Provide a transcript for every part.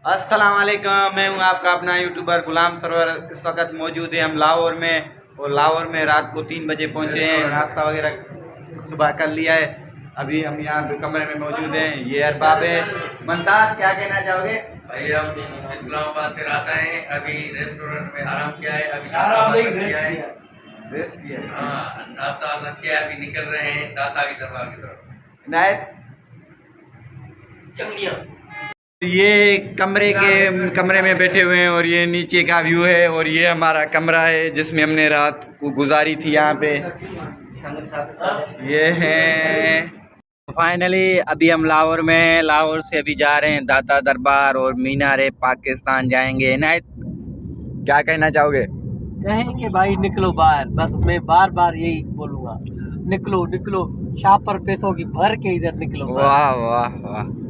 अस्सलाम वालेकुम, मैं हूं आपका अपना यूट्यूबर गुलाम सरवर। इस वक्त मौजूद है हम लाहौर में, और लाहौर में रात को 3 बजे पहुंचे हैं। नाश्ता वगैरह सुबह कर लिया है। अभी हम यहाँ पे कमरे में मौजूद हैं। ये अरबाब है। मुमताज़, क्या कहना चाहोगे? भाई हम इस्लामाबाद से आता है, अभी रेस्टोरेंट में आराम किया है, अभी नाश्ता वास्ता किया है। रेस्ट किया है। हाँ, नाश्ता वास्ता किया है, अभी निकल रहे हैं दाता की दरबार की तरफ। इनायत, चंगिया ये कमरे में बैठे हुए हैं, और ये नीचे का व्यू है, और ये हमारा कमरा है जिसमें हमने रात को गुजारी थी यहाँ पे। ये है फाइनली। अभी हम लाहौर में, लाहौर से अभी जा रहे हैं दाता दरबार और मीनार पाकिस्तान जाएंगे। इनायत, क्या कहना चाहोगे? कहेंगे भाई निकलो बाहर, बस मैं बार बार यही बोलूंगा, निकलो निकलो, शापर पैसों की भर के इधर निकलो बाहर। वाह वाह वाह।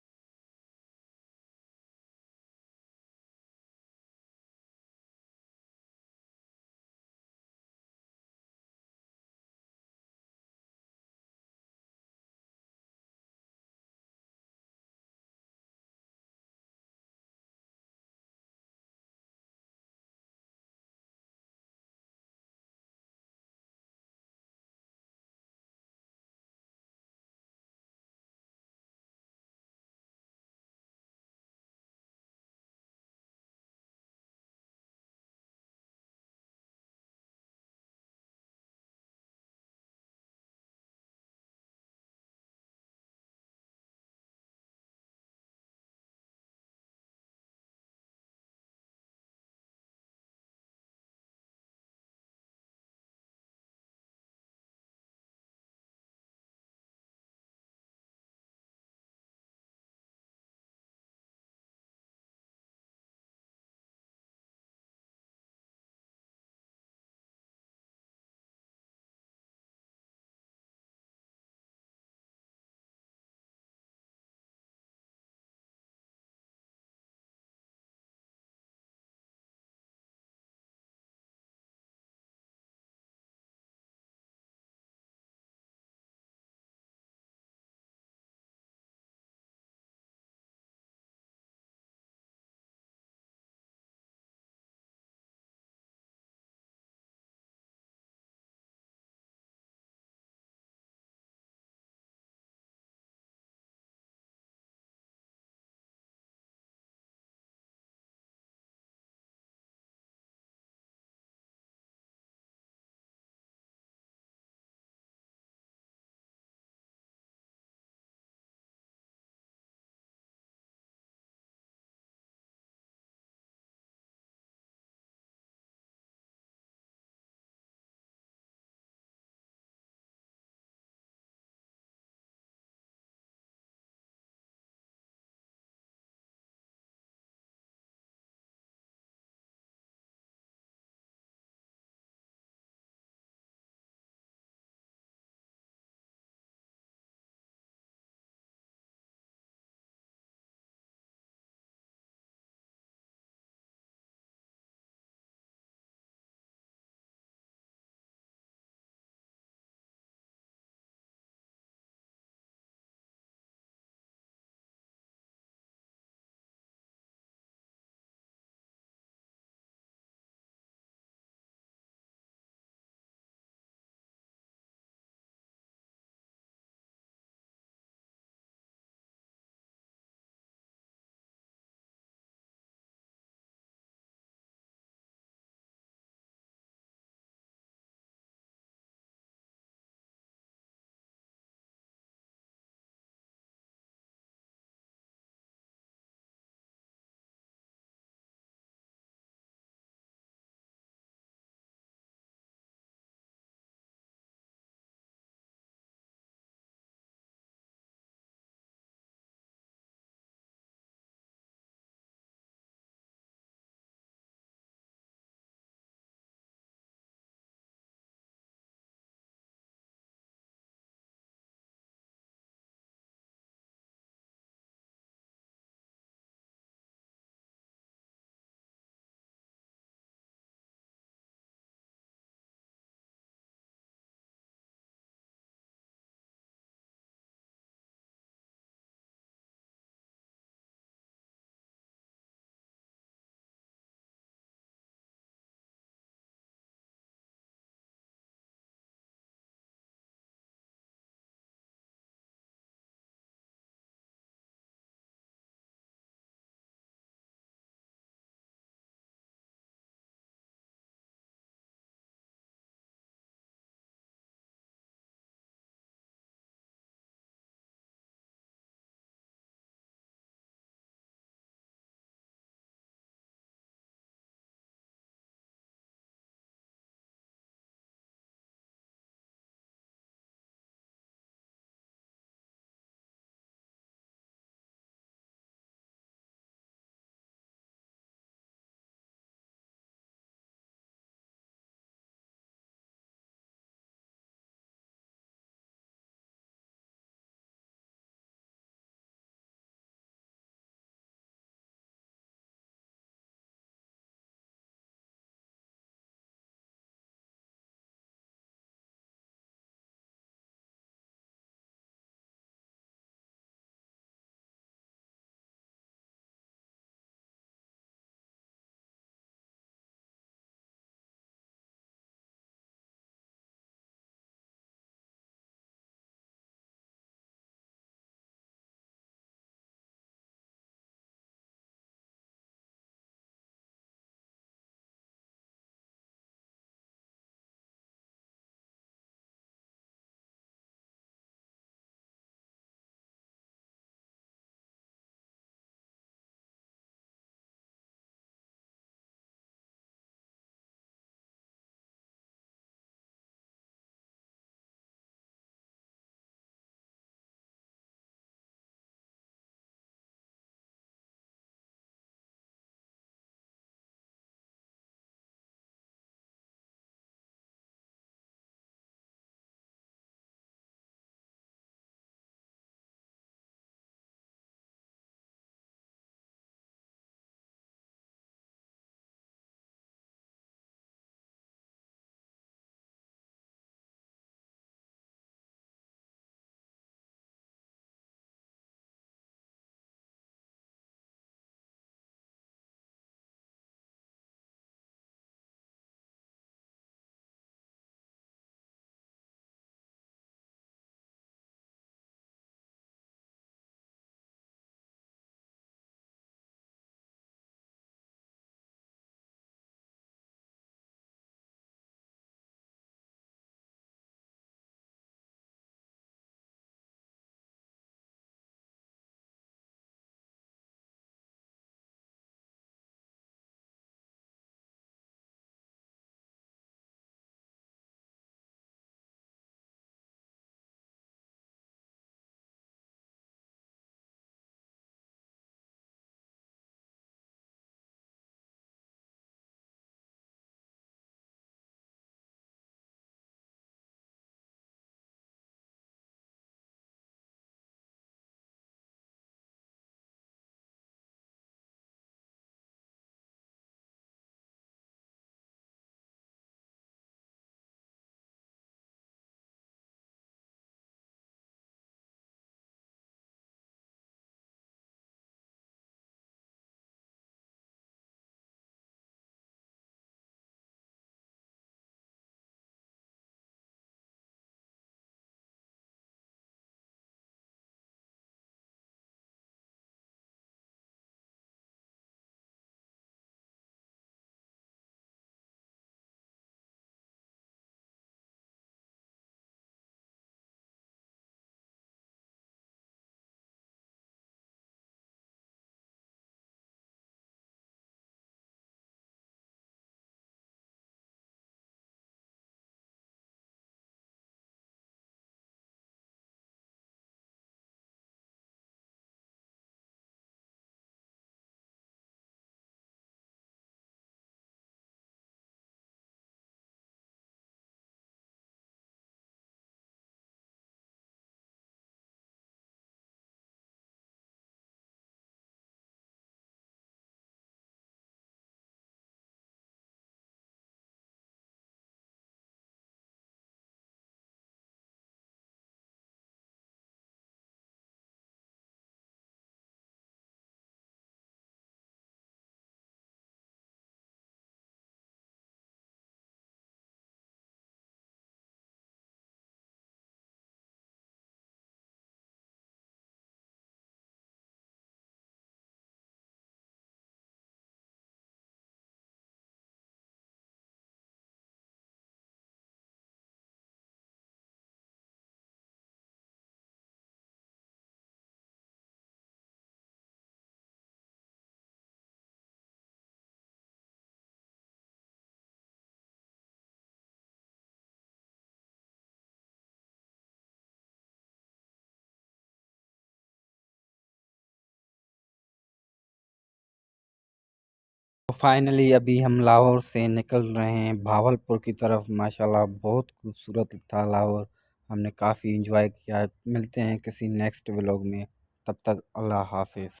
फाइनली अभी हम लाहौर से निकल रहे हैं भावलपुर की तरफ। माशाल्लाह बहुत खूबसूरत था लाहौर, हमने काफ़ी इंजॉय किया। मिलते हैं किसी नेक्स्ट व्लॉग में, तब तक अल्लाह हाफिज़।